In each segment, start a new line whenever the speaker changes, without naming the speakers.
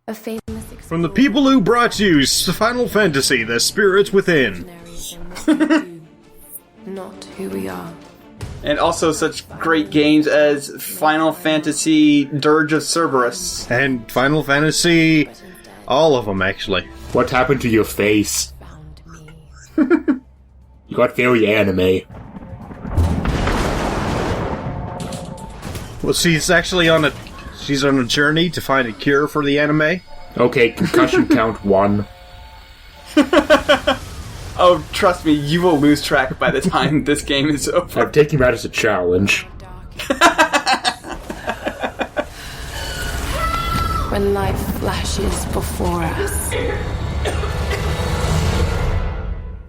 A famous
From the people who brought you Final Fantasy, The Spirits Within.
Not who we are.
And also such great games as Final Fantasy Dirge of Cerberus.
And Final Fantasy... all of them, actually.
What happened to your face? You got very anime.
Well, she's actually on a... she's on a journey to find a cure for the anime.
Okay, concussion count 1.
Oh, trust me, you will lose track by the time this game is over.
I'm taking that as a challenge.
When life flashes before us,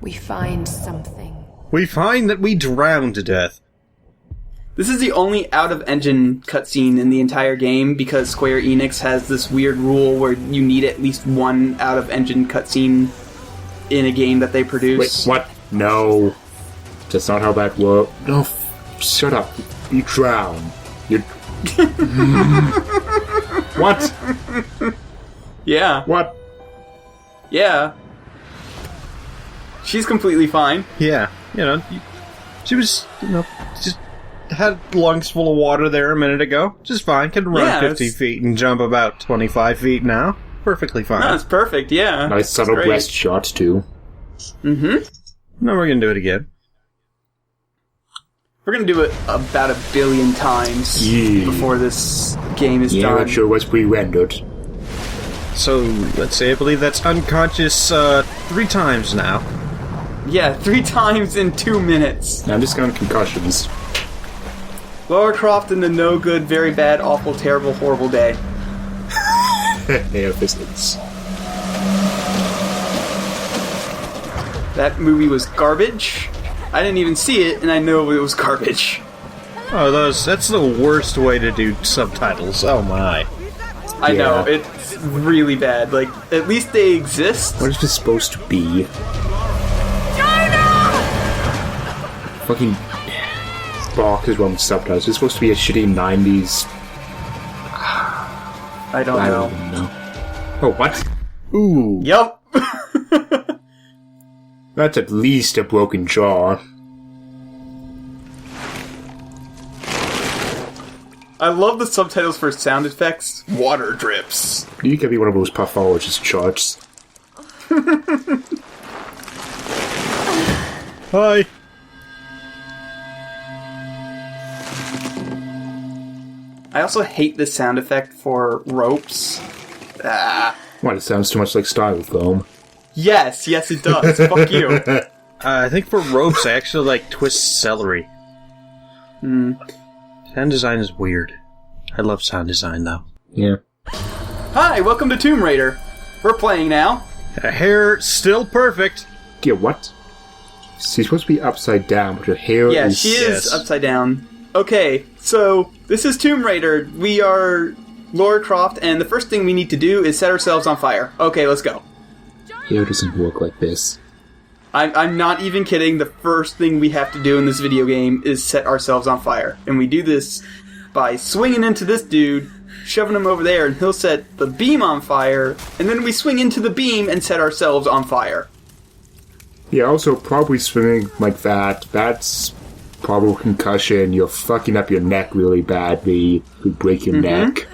we find something.
We find that we drown to death.
This is the only out-of-engine cutscene in the entire game because Square-Enix has this weird rule where you need at least one out-of-engine cutscene in a game that they produce.
Wait, what? No. That's not how that works. No, shut up. You drown. You... What?
Yeah.
What?
Yeah. She's completely fine.
Yeah, you know, she was, you know, just had lungs full of water there a minute ago. Just fine. Can run 50 feet and jump about 25 feet now. Perfectly fine.
No, it's perfect, yeah.
Nice subtle breast shot, too.
Mm-hmm.
No, we're gonna do it again.
We're gonna do it about 1 billion times before this game is done.
Yeah, it sure was pre-rendered.
So, let's see, I believe that's unconscious 3 times now.
Yeah, 3 times in 2 minutes.
Now I'm just going concussions.
Lara Croft in the no good, very bad, awful, terrible, horrible day.
Air physics.
That movie was garbage. I didn't even see it, and I know it was garbage.
Oh, that's the worst way to do subtitles. Oh my.
I know, it's really bad. Like, at least they exist.
What is this supposed to be? Fucking Bark is one with subtitles. It's supposed to be a shitty 90s.
I don't know.
Even know. Oh, what? Ooh.
Yup.
That's at least a broken jaw.
I love the subtitles for sound effects. Water drips.
You could be one of those pathologist charts.
Hi.
I also hate the sound effect for ropes. Ah.
What, it sounds too much like styrofoam.
Yes, it does. Fuck you.
I think for ropes, I actually like twist celery. Sound design is weird. I love sound design, though.
Yeah.
Hi, welcome to Tomb Raider. We're playing now.
Her hair still perfect.
Yeah, what? She's supposed to be upside down, but her hair is...
Yeah, she is upside down. Okay, so this is Tomb Raider. We are Lara Croft, and the first thing we need to do is set ourselves on fire. Okay, let's go.
Hair doesn't work like this.
I'm not even kidding. The first thing we have to do in this video game is set ourselves on fire. And we do this by swinging into this dude, shoving him over there, and he'll set the beam on fire, and then we swing into the beam and set ourselves on fire.
Yeah, also, probably swimming like that, that's probably concussion. You're fucking up your neck really badly. You break your neck.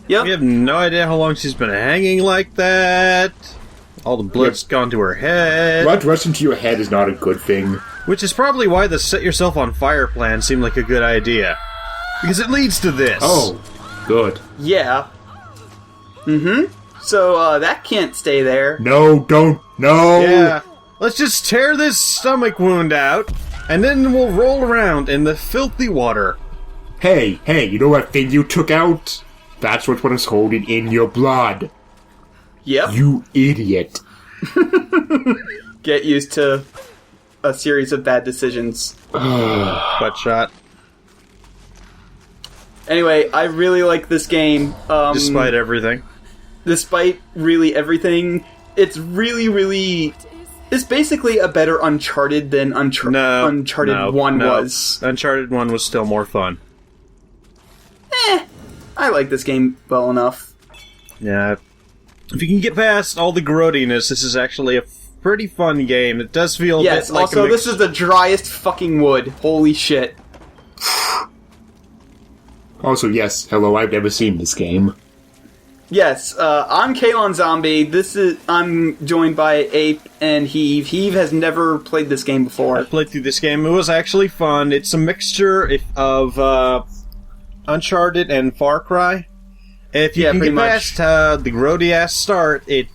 Yep.
We have no idea how long she's been hanging like that. All the blood's gone to her head.
Blood rushing to your head is not a good thing.
Which is probably why the set yourself on fire plan seemed like a good idea. Because it leads to this.
Oh, good.
Yeah. So, that can't stay there.
No, don't, no!
Yeah. Let's just tear this stomach wound out, and then we'll roll around in the filthy water.
Hey, you know that thing you took out? That's what was holding in your blood.
Yep.
You idiot.
Get used to a series of bad decisions.
Butt shot.
Anyway, I really like this game.
Despite everything.
Despite really everything, it's really... It's basically a better Uncharted than Uncharted 1 was.
Uncharted 1 was still more fun.
I like this game well enough.
Yeah. If you can get past all the growtiness, this is actually a pretty fun game. It does feel a bit like
also, this is the driest fucking wood. Holy shit.
Also, yes, hello, I've never seen this game.
Yes, I'm kalonZombie. I'm joined by Ape and Heave. Heave has never played this game before.
I played through this game. It was actually fun. It's a mixture of Uncharted and Far Cry. If you can get past the grody-ass start, it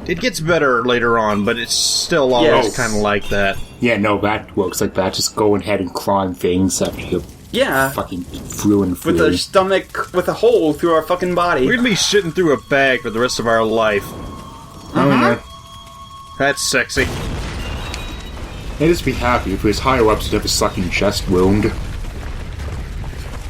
gets better later on, but it's still always kind of like that.
Yeah, no, that works like that. Just go ahead and climb things after you fucking through and through.
With a stomach with a hole through our fucking body.
We're gonna be shitting through a bag for the rest of our life.
Oh, yeah.
That's sexy.
I'd just be happy if his higher ups would have a sucking chest wound.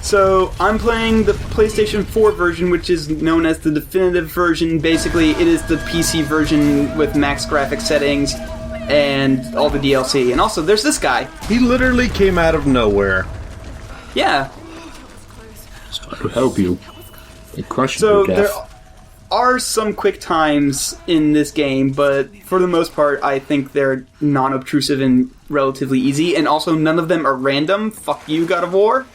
So, I'm playing the PlayStation 4 version, which is known as the definitive version. Basically, it is the PC version with max graphic settings and all the DLC. And also, there's this guy.
He literally came out of nowhere.
Yeah.
Just trying to help you. They crush you
So,
to
there
death.
are some quick times in this game, but for the most part, I think they're non-obtrusive and relatively easy. And also, none of them are random. Fuck you, God of War.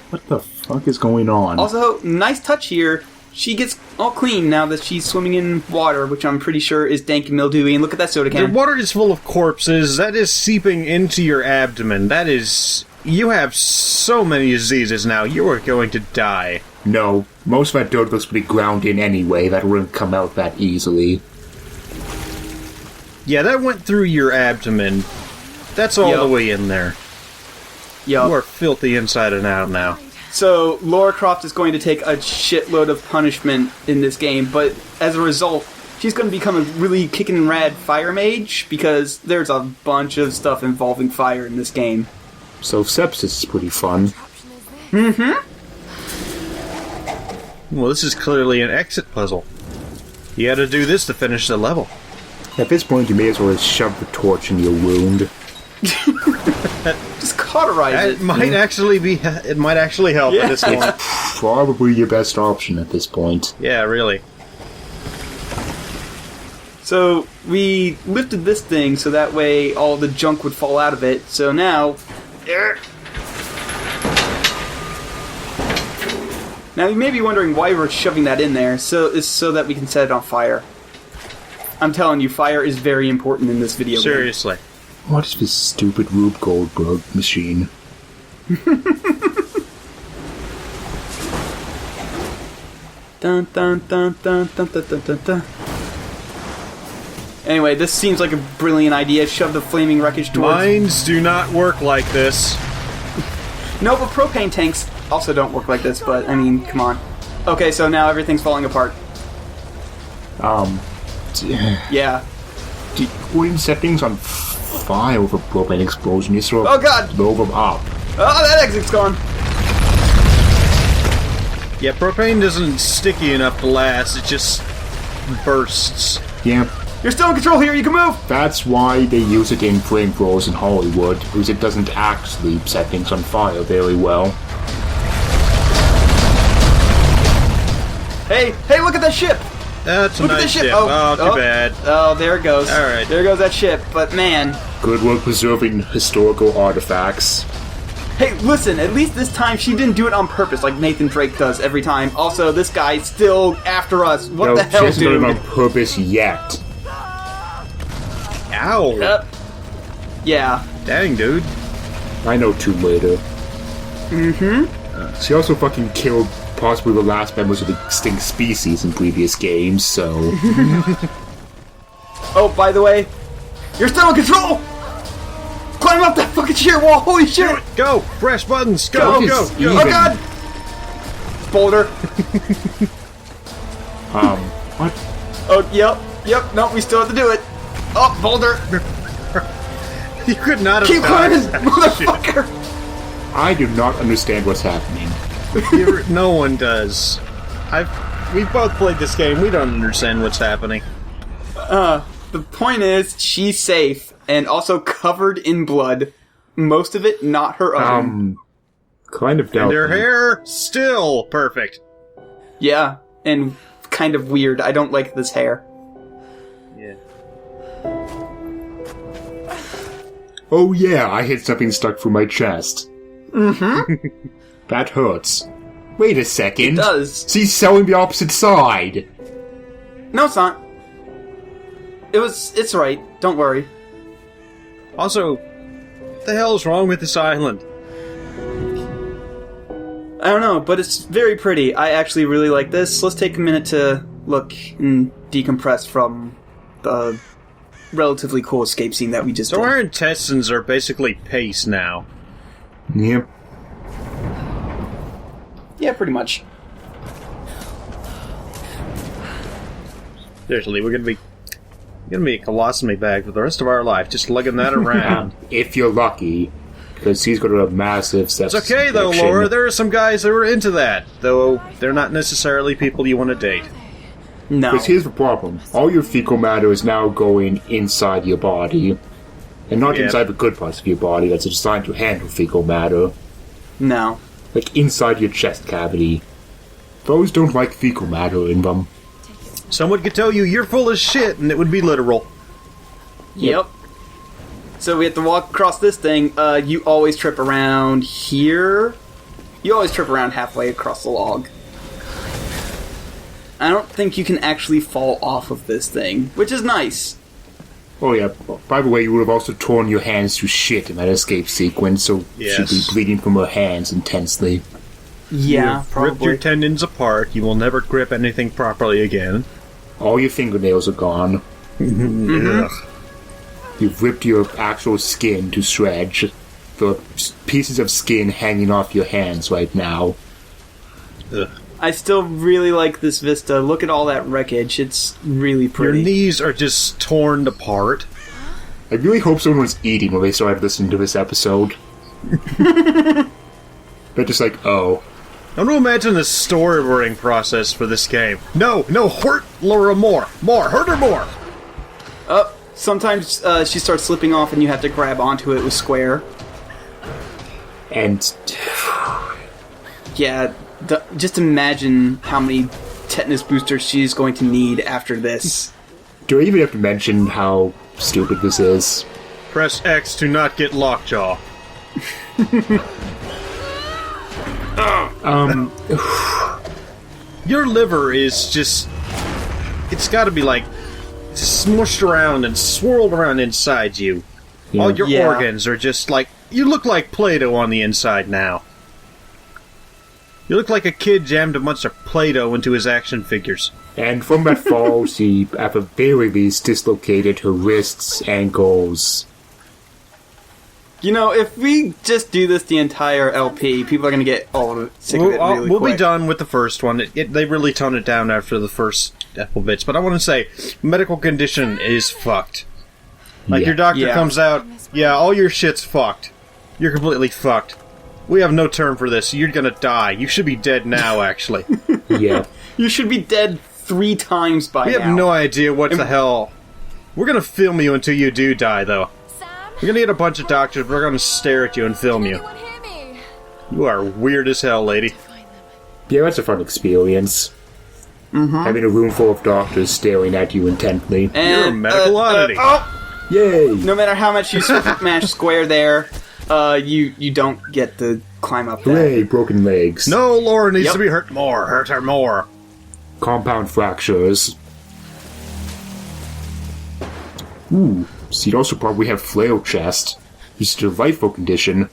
What the fuck is going on?
Also, nice touch here. She gets all clean now that she's swimming in water, which I'm pretty sure is dank and mildewy. And look at that soda
The
can.
water is full of corpses. That is seeping into your abdomen. That is... You have so many diseases now. You are going to die.
No, most of that dirt looks pretty ground in anyway. That wouldn't come out that easily.
Yeah, that went through your abdomen. That's all the way in there. You are filthy inside and out now.
So, Lara Croft is going to take a shitload of punishment in this game, but as a result, she's going to become a really kickin' rad fire mage, because there's a bunch of stuff involving fire in this game.
So sepsis is pretty fun.
Mm-hmm.
Well, this is clearly an exit puzzle. You gotta do this to finish the level.
At this point, you may as well just shove the torch in your wound.
Just cauterize it.
It might actually be. It might actually help at this point.
Probably your best option at this point.
Yeah, really.
So, we lifted this thing so that way all the junk would fall out of it. So now... Now, you may be wondering why we're shoving that in there. It's so that we can set it on fire. I'm telling you, fire is very important in this video game.
Seriously.
What is this stupid Rube Goldberg machine?
Dun dun dun dun dun dun dun dun dun. Anyway, this seems like a brilliant idea. Shove the flaming wreckage towards...
Mines do not work like this.
No, but propane tanks also don't work like this, but, I mean, come on. Okay, so now everything's falling apart. Yeah.
When settings on fire with a propane explosion, you sort of
Oh, God!
blow them up.
Oh, that exit's gone!
Yeah, propane isn't sticky enough to last. It just bursts.
Yeah.
You're still in control here, you can move!
That's why they use it in flamethrowers in Hollywood, because it doesn't actually set things on fire very well.
Hey, look at that ship!
That's a
Look at
nice
this ship!
ship.
Oh,
Too bad.
Oh, there it goes.
Alright.
There goes that ship, but man...
Good work preserving historical artifacts.
Hey, listen, at least this time she didn't do it on purpose like Nathan Drake does every time. Also, this guy's still after us. What the hell,
she hasn't
dude?
done it on purpose yet.
Ow.
Yeah.
Dang, dude.
I know Tomb Raider. She also fucking killed possibly the last members of the extinct species in previous games, so...
Oh, by the way, you're still in control! Climb up that fucking sheer wall! Holy shit!
Go! Fresh buttons! Go!
Focus
Go! Go!
even.
Oh god! Boulder.
What?
Oh, yep, no, we still have to do it. Oh, boulder!
You could not have
Keep climbing,
dodged that
motherfucker!
I do not understand what's happening.
shit. No one does. We've both played this game. We don't understand what's happening.
The point is, she's safe, and also covered in blood. Most of it not her own.
Kind of doubt.
And her hair, still perfect.
Yeah, and kind of weird. I don't like this hair.
Yeah.
Oh yeah, I hit something stuck through my chest.
Mm-hmm.
That hurts. Wait a second.
It does.
She's sewing the opposite side.
No, it's not. It's right. Don't worry.
Also, what the hell is wrong with this island?
I don't know, but it's very pretty. I actually really like this. Let's take a minute to look and decompress from the relatively cool escape scene that we just
So
did.
our intestines are basically paste now.
Yep.
Yeah, pretty much.
Seriously, we're gonna be a colostomy bag for the rest of our life, just lugging that around.
If you're lucky, because he's got a massive sepsis
It's okay though,
infection.
Laura. There are some guys that are into that, though they're not necessarily people you want to date.
No.
Because here's the problem. All your fecal matter is now going inside your body. And not
Yeah.
inside the good parts of your body that's designed to handle fecal matter.
No.
Like inside your chest cavity. Those don't like fecal matter in them.
Someone could tell you you're full of shit, and it would be literal.
Yep. So we have to walk across this thing. You always trip around here. You always trip around halfway across the log. I don't think you can actually fall off of this thing, which is nice.
Oh yeah, by the way, you would have also torn your hands to shit in that escape sequence, so
Yes.
she'd be bleeding from her hands intensely.
Yeah,
You've ripped your tendons apart. You will never grip anything properly again.
All your fingernails are gone.
Ugh.
You've ripped your actual skin to shreds. There are pieces of skin hanging off your hands right now.
Ugh.
I still really like this vista. Look at all that wreckage. It's really
Your
pretty.
knees are just torn apart.
I really hope someone was eating when they started listening to this episode. They're just like, oh.
I want to imagine the storyboarding process for this game. No, hurt Laura more. Hurt her more.
Sometimes she starts slipping off and you have to grab onto it with Square.
And
Yeah, just imagine how many tetanus boosters she's going to need after this.
do I even have to mention how stupid this is?
Press X to not get lockjaw. Your liver is just... It's gotta be like... smushed around and swirled around inside you.
Yeah.
All your
Yeah.
organs are just like... You look like Play-Doh on the inside now. You look like a kid jammed a bunch of Play-Doh into his action figures.
And from that fall, she, at the very least, dislocated her wrists, ankles.
You know, if we just do this the entire LP, people are going to get all of it sick of it really
We'll
quick.
be done with the first one. They really tone it down after the first couple bits. But I want to say, medical condition is fucked. Like,
Yeah.
your doctor
Yeah.
comes out, yeah, all your shit's fucked. You're completely fucked. We have no term for this. You're gonna die. You should be dead now, actually.
Yeah.
You should be dead 3 times by
We
now.
have no idea what the hell. We're gonna film you until you do die, though.
Sam?
We're gonna get a bunch of doctors. We're gonna stare at you and film you.
Anyone hear me?
You are weird as hell, lady.
Yeah, that's a fun experience. Having a room full of doctors staring at you intently.
And,
You're a medical oddity.
Yay!
No matter how much you smash Square there, you don't get to climb up that.
Hooray, broken legs.
No, Laura needs
Yep.
to be hurt more. Hurt her more.
Compound fractures. Ooh, so you'd also probably have flail chest. It's a delightful condition.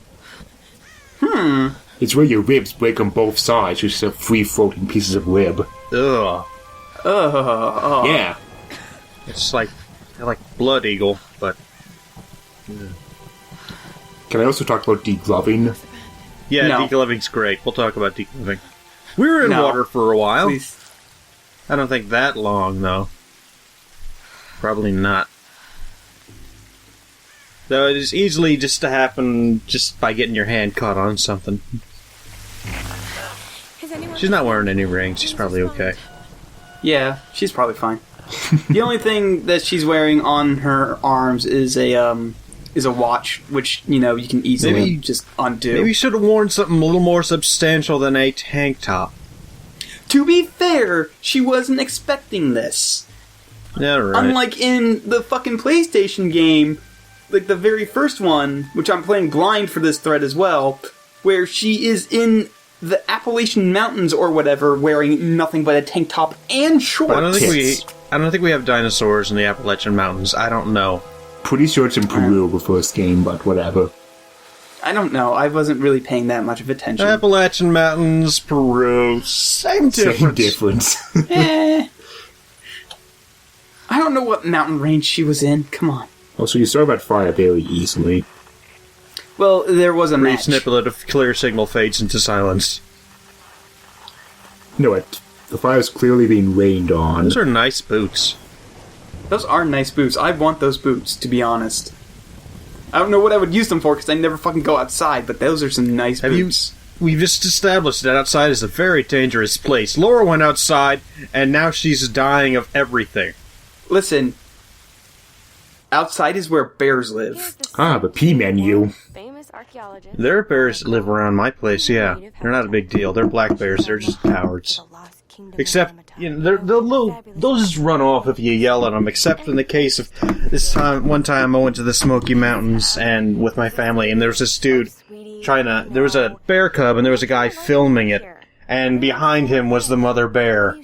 It's where your ribs break on both sides, just have free-floating pieces of rib.
Ugh.
Yeah.
It's like Blood Eagle, but
Can I also talk about degloving?
yeah,
No.
degloving's great. We'll talk about degloving. We were in
No.
water for a while.
Please.
I don't think that long, though. Probably not. Though it is easily just to happen just by getting your hand caught on something.
Has anyone
She's not wearing any rings. She's probably okay.
Yeah, she's probably fine. The only thing that she's wearing on her arms is a is a watch, which, you can easily just undo.
Maybe you should have worn something a little more substantial than a tank top.
To be fair, she wasn't expecting this.
Yeah, right.
Unlike in the fucking PlayStation game, like the very first one, which I'm playing blind for this thread as well, where she is in the Appalachian Mountains or whatever, wearing nothing but a tank top and shorts.
I don't think we have dinosaurs in the Appalachian Mountains. I don't know.
Pretty sure it's in Peru, the first game, but whatever.
I don't know. I wasn't really paying that much of attention.
Appalachian Mountains, Peru, same difference.
Same difference.
I don't know what mountain range she was in. Come on.
Also, you start that fire very easily.
Well, there was a
Brief
match.
snippet of clear signal fades into silence.
No, the fire's clearly being rained on.
Those are nice boots.
Those are nice boots. I want those boots, to be honest. I don't know what I would use them for, because I never fucking go outside, but those are some nice boots.
We've just established that outside is a very dangerous place. Laura went outside, and now she's dying of everything.
Listen, outside is where bears live.
The P menu.
There are bears that live around my place, yeah. They're not a big deal. They're black bears. They're just cowards. Except, they'll just run off if you yell at them. Except in the case of one time I went to the Smoky Mountains and with my family, and there was this dude there was a bear cub, and there was a guy filming it, and behind him was the mother bear.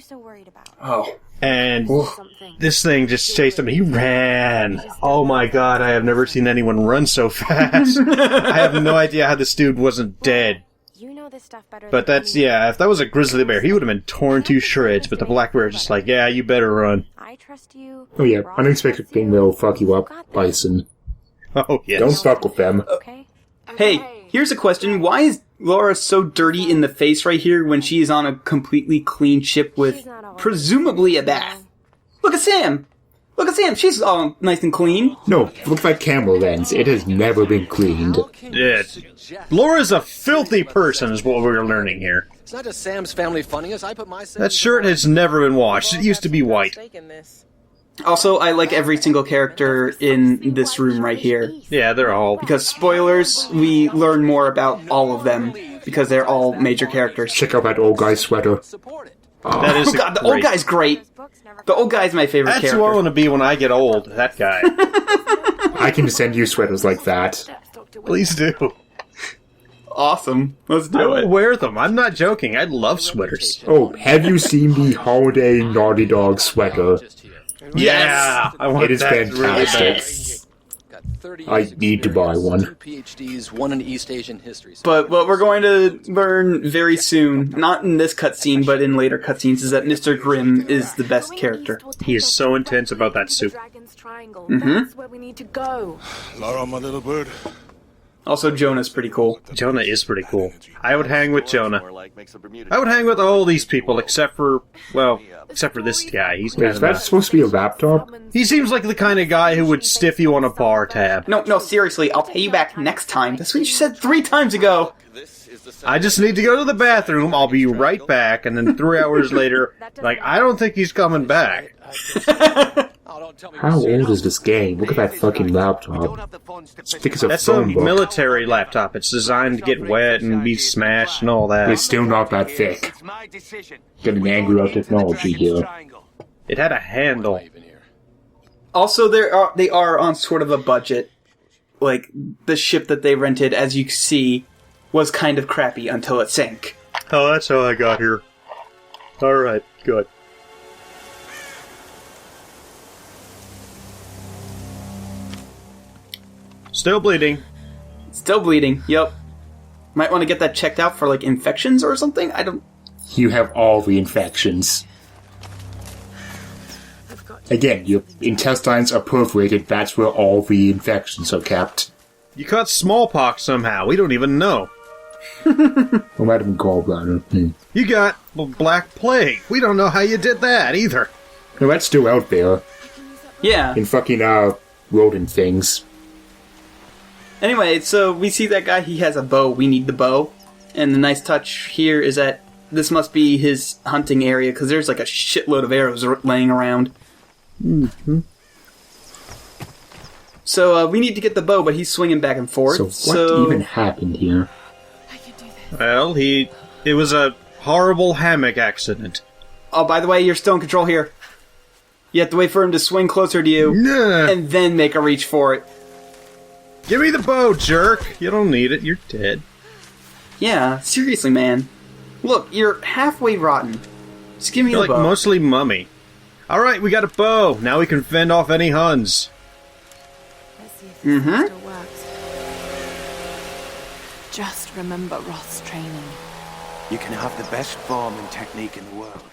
Oh.
And this thing just chased him. He ran. Oh my god, I have never seen anyone run so fast. I have no idea how this dude wasn't dead. But if that was a grizzly bear, he would have been torn to shreds, but the black bear was just like, yeah, you better run.
Oh yeah, unexpected thing that'll fuck you up, bison.
Oh, yes.
Don't fuck with them.
Hey, here's a question. Why is Laura so dirty in the face right here when she is on a completely clean ship with presumably a bath? Look at Sam! Look at Sam, she's all nice and clean.
No, look at that camera lens. It has never been cleaned.
Yeah. Laura's a filthy person is what we're learning here.
It's not just Sam's family funding us. I put my
that shirt has never been washed. It used to be white.
Also, I like every single character in this room right here.
Yeah, they're all...
Because, spoilers, we learn more about all of them, because they're all major characters.
Check out that old guy's sweater.
That is
God, the old guy's great. The old guy's my favorite character.
That's who I want to be when I get old, that guy.
I can send you sweaters like that.
Please do.
Awesome. Let's
I
do
will
it.
wear them. I'm not joking. I love sweaters.
Oh, have you seen the holiday Naughty Dog sweater?
Yeah! I want
It is
that
fantastic. I need to buy one.
PhDs, one in East Asian history.
But what we're going to learn very soon, not in this cutscene, but in later cutscenes, is that Mr. Grimm is the best character.
He is so intense about that soup.
That's where we need to go.
Lara, my little bird.
Also, Jonah's pretty cool.
Jonah is pretty cool. I would hang with Jonah. I would hang with all these people except for this guy. He's kind
Is
of
that supposed to be a laptop?
He seems like the kind of guy who would stiff you on a bar tab.
No, seriously, I'll pay you back next time. That's what you said 3 times ago.
I just need to go to the bathroom. I'll be right back. And then 3 hours later, I don't think he's coming back.
How old is this game? Look at that fucking laptop. It's thick as a
That's a
phone book.
military laptop. It's designed to get wet and be smashed and all that.
It's still not that thick. Getting angry about technology here.
It had a handle.
Also, they are on sort of a budget. Like, the ship that they rented, as you see, was kind of crappy until it sank.
Oh, that's how I got here. Alright, good. Still bleeding.
Still bleeding, yep. Might want to get that checked out for, infections or something? I don't...
You have all the infections. Again, your intestines are perforated. That's where all the infections are kept.
You caught smallpox somehow. We don't even know.
Or might have been gallbladder.
You got black plague. We don't know how you did that either.
No, that's still out there.
Yeah.
In fucking, rodent things.
Anyway, so we see that guy, he has a bow. We need the bow. And the nice touch here is that this must be his hunting area, because there's a shitload of arrows laying around.
Mm-hmm.
So we need to get the bow, but he's swinging back and forth.
So what even happened here?
I can do this.
Well, it was a horrible hammock accident.
Oh, by the way, you're still in control here. You have to wait for him to swing closer to you,
Nah.
and then make a reach for it.
Give me the bow, jerk! You don't need it, you're dead.
Yeah, seriously, man. Look, you're halfway rotten. Just give me
You're
the
like
bow.
mostly mummy. Alright, we got a bow. Now we can fend off any Huns.
Let's see if this still works. Just remember Roth's training.
You can have the best form and technique in the world.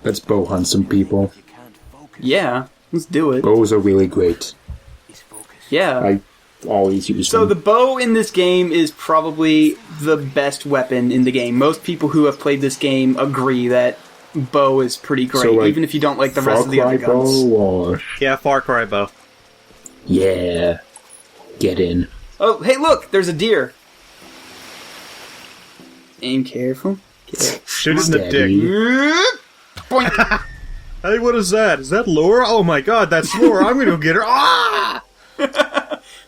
Let's bow hunt some people.
You can't focus.
Yeah, let's do it.
Bows are really great.
He's focused.
Yeah.
I always use
So the
them.
bow in this game is probably the best weapon in the game. Most people who have played this game agree that bow is pretty great,
So, like,
even if you don't like the rest
Far
of the other
Cry bow
guns.
or...
Yeah, Far Cry bow.
Yeah. Get in.
Oh, hey, look! There's a deer. Aim careful.
Shoot it in the dick.
Steady.
Boink.
Hey, what is that? Is that Laura? Oh my god, that's Laura. I'm gonna go get her. Ah!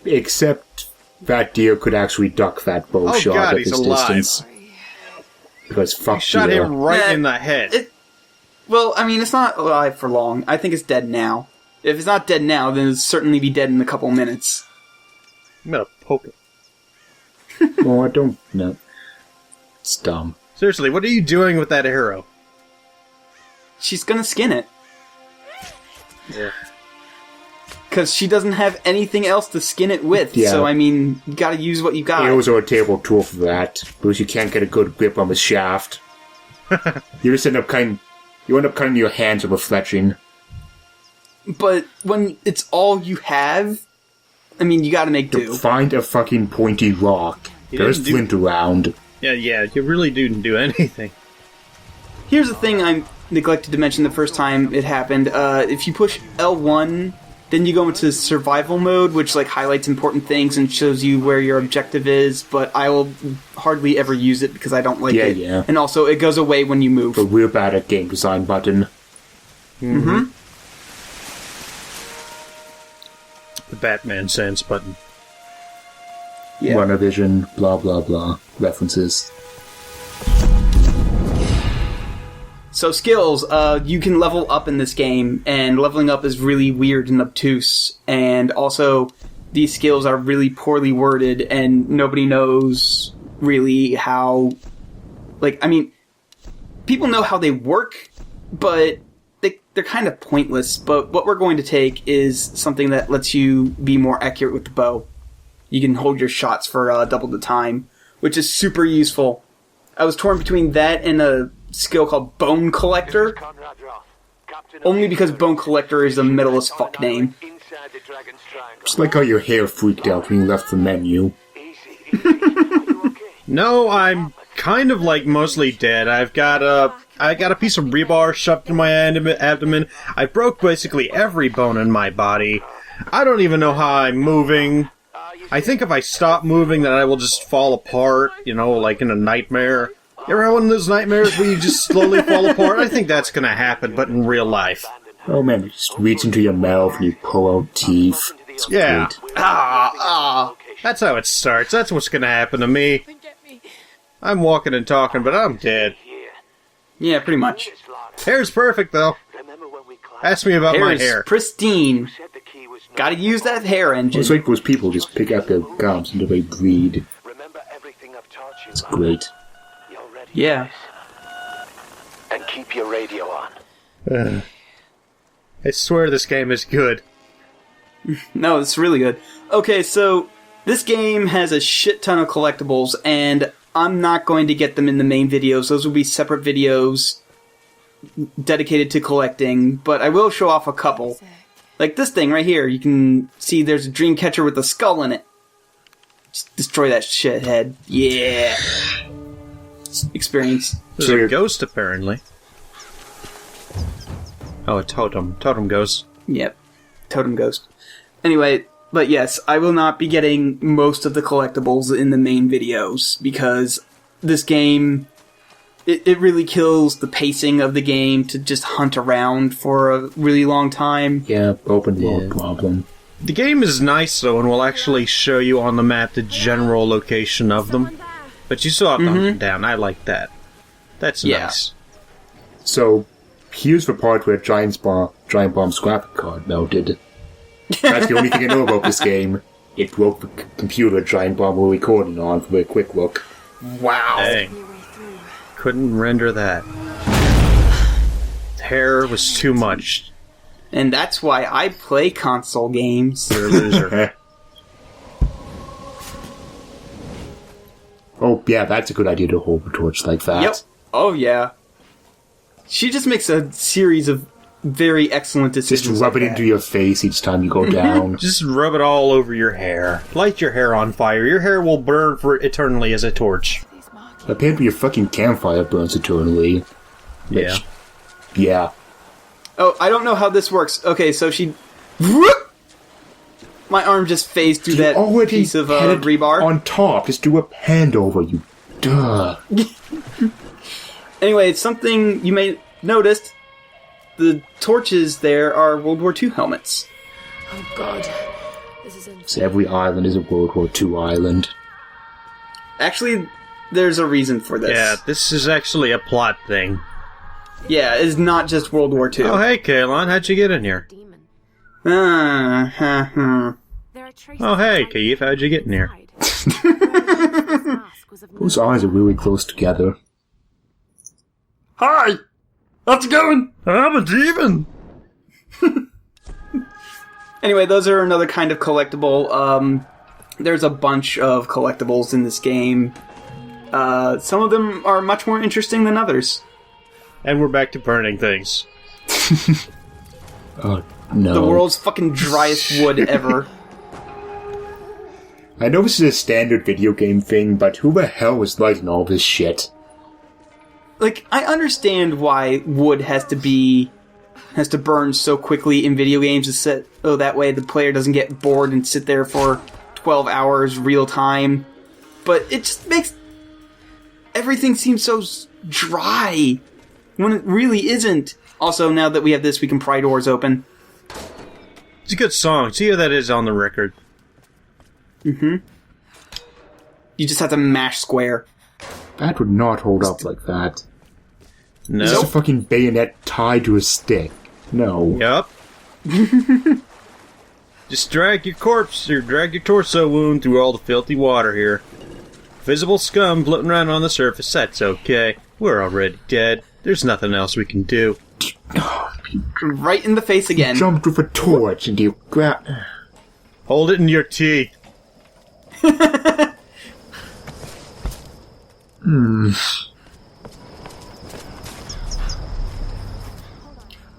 Except that deer could actually duck that bow
Oh
shot
god,
at
he's
this
alive.
distance. Because fuck
Shot
deer.
him right
Nah,
in the head.
Well, I mean, it's not alive for long. I think it's dead now. If it's not dead now, then it'll certainly be dead in a couple minutes.
I'm gonna poke it.
Oh, I don't know. It's dumb.
Seriously, what are you doing with that arrow?
She's gonna skin it.
Yeah.
Because she doesn't have anything else to skin it with.
Yeah.
So, I mean, you gotta use what you got.
Arrows are a terrible tool for that, because you can't get a good grip on the shaft. You just end up cutting your hands with a fletching.
But when it's all you have, I mean, you gotta make do.
Find a fucking pointy rock.
You
There's
didn't do-
flint around.
Yeah, you really didn't do anything.
Here's the thing I neglected to mention the first time it happened. If you push L1, then you go into survival mode, which like highlights important things and shows you where your objective is, but I will hardly ever use it because I don't like it.
Yeah.
And also, it goes away when you move.
But we're bad at game design button.
Mm-hmm.
The Batman Sense button.
Yeah.
Runner-vision, blah blah blah. References.
So skills, you can level up in this game, and leveling up is really weird and obtuse, and also these skills are really poorly worded, and nobody knows really how... Like, I mean, people know how they work, but they're kind of pointless, but what we're going to take is something that lets you be more accurate with the bow. You can hold your shots for double the time, which is super useful. I was torn between that and a skill called Bone Collector, only because Bone Collector is a metal as fuck name.
Just like how your hair freaked out when you left the menu.
No, I'm kind of like mostly dead. I got a piece of rebar shoved in my abdomen. I broke basically every bone in my body. I don't even know how I'm moving. I think if I stop moving, then I will just fall apart, like in a nightmare. You ever have one of those nightmares where you just slowly fall apart? I think that's gonna happen, but in real life.
Oh man, you just reach into your mouth and you pull out teeth. It's
Yeah.
great.
That's how it starts. That's what's gonna happen to me.
Get me.
I'm walking and talking, but I'm dead.
Yeah, pretty much.
Hair's perfect, though. Ask me about
Hair
my
is
hair.
pristine. Gotta use that hair engine.
It's like those people just pick out their gums until they bleed.
Remember everything I've taught you.
It's great.
You're ready.
Yeah.
And keep your radio on.
I swear this game is good.
No, it's really good. Okay, so this game has a shit ton of collectibles, and I'm not going to get them in the main videos. Those will be separate videos dedicated to collecting, but I will show off a couple. Like this thing right here. You can see there's a dream catcher with a skull in it. Just destroy that shithead. Yeah. Experience.
There's
So
a
you're-
ghost, apparently. Oh, a totem. Totem ghost.
Yep. Totem Ghost. Anyway, but yes, I will not be getting most of the collectibles in the main videos because this game, it really kills the pacing of the game to just hunt around for a really long time.
Yeah, open world problem.
The game is nice, though, and will actually show you on the map the general location of them. But you still have to hunt them down. I like that. That's nice.
So, here's the part where Giant Bomb's graphic card melted. That's the only thing I know about this game. It broke the computer Giant Bomb were recording on for a quick look.
Wow.
Dang. Couldn't render that. Hair was too much.
And that's why I play console games.
You're a loser.
Oh, yeah, that's a good idea to hold the torch like that.
Yep. Oh, yeah. She just makes a series of very excellent decisions.
Just rub it into your face each time you go down.
Just rub it all over your hair. Light your hair on fire. Your hair will burn for eternally as a torch.
Apparently your fucking campfire burns eternally.
Yeah.
Yeah.
Oh, I don't know how this works. Okay, so she... My arm just phased through that piece of rebar.
On top, just do a hand over, you duh.
Anyway, something you may noticed, the torches there are World War II helmets.
Oh god. This is insane.
So every island is a World War II island.
Actually, there's a reason for this.
Yeah, this is actually a plot thing.
Yeah, it's not just World War II.
Oh, hey, Kalon, how'd you get in here?
Demon.
Uh-huh.
There are traces
Oh, hey,
of
Keith, how'd you get in here?
Those eyes are really close together.
Hi! How's it going?
I'm a demon!
Anyway, those are another kind of collectible. There's a bunch of collectibles in this game. Some of them are much more interesting than others.
And we're back to burning things.
Oh, no.
The world's fucking driest wood ever.
I know this is a standard video game thing, but who the hell is lighting all this shit?
Like, I understand why wood has to burn so quickly in video games, that way the player doesn't get bored and sit there for 12 hours real time. But it just makes everything seem so dry when it really isn't. Also, now that we have this, we can pry doors open.
It's a good song. See how that is on the record.
Mm-hmm. You just have to mash square.
That would not hold up like that.
No.
It's a fucking bayonet tied to a stick. No.
Yup. Just drag your corpse, or drag your torso wound through all the filthy water here. Visible scum floating around on the surface, that's okay. We're already dead. There's nothing else we can do.
Right in the face again.
Jumped with a torch and you grab...
Hold it in your teeth.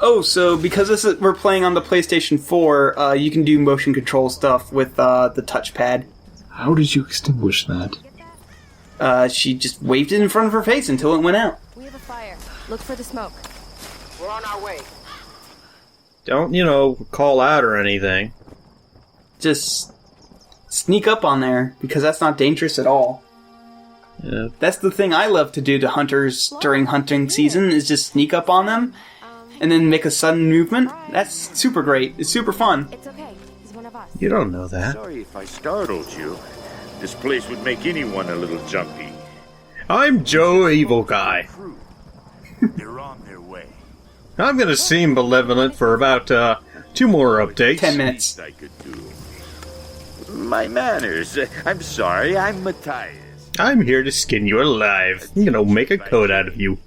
Oh, so because we're playing on the PlayStation 4, you can do motion control stuff with the touchpad.
How did you extinguish that?
She just waved it in front of her face until it went out.
We have a fire. Look for the smoke.
We're on our way.
Don't, call out or anything.
Just sneak up on there, because that's not dangerous at all.
Yeah.
That's the thing I love to do to hunters during hunting season, is just sneak up on them, and then make a sudden movement. That's super great. It's super fun.
It's okay. He's one of us.
You don't know that.
Sorry if I startled you. This place would make anyone a little jumpy.
I'm Joe Evil Guy.
They're on their way.
I'm gonna seem malevolent for about 2 more updates.
10 minutes.
I could do. My manners. I'm sorry. I'm Matthias.
I'm here to skin you alive. Make a coat out of you.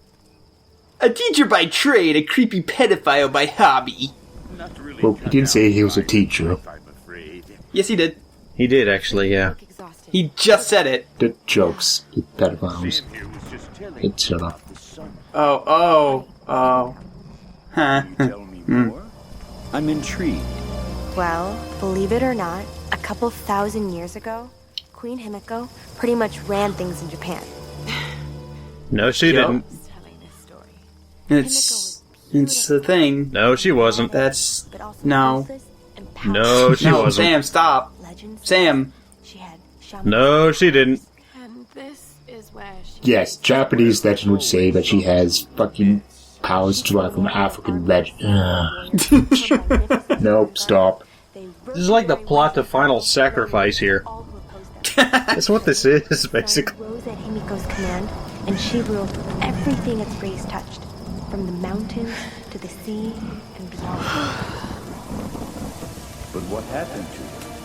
A teacher by trade, a creepy pedophile by hobby.
Not really.
Well, he didn't say he was a teacher.
I'm afraid.
Yes, he did.
He did, actually, yeah.
Look exhausted.
He just said it.
The jokes. The pedophiles.
Sam here was just telling
Hey, shut up.
the sun.
Oh. Huh.
Tell me more. I'm intrigued.
Well, believe it or not, a couple thousand years ago, Queen Himiko pretty much ran things in Japan.
No, she
Yep.
didn't.
Telling this story.
It's the thing.
No, she wasn't.
That's...
But also
No.
ruthless and powerful.
No, she
No,
wasn't.
Sam, stop.
Legends.
Sam.
She had shaman.
No, she didn't.
And this is where she...
Yes, Japanese legend would say that she has fucking powers derived from African legend. Nope, stop.
This is like the plot to Final Sacrifice here. That's what this is, basically.
Rose at Himiko's command, and she ruled everything its rays touched, from the mountains to the sea and beyond.
But what happened to them?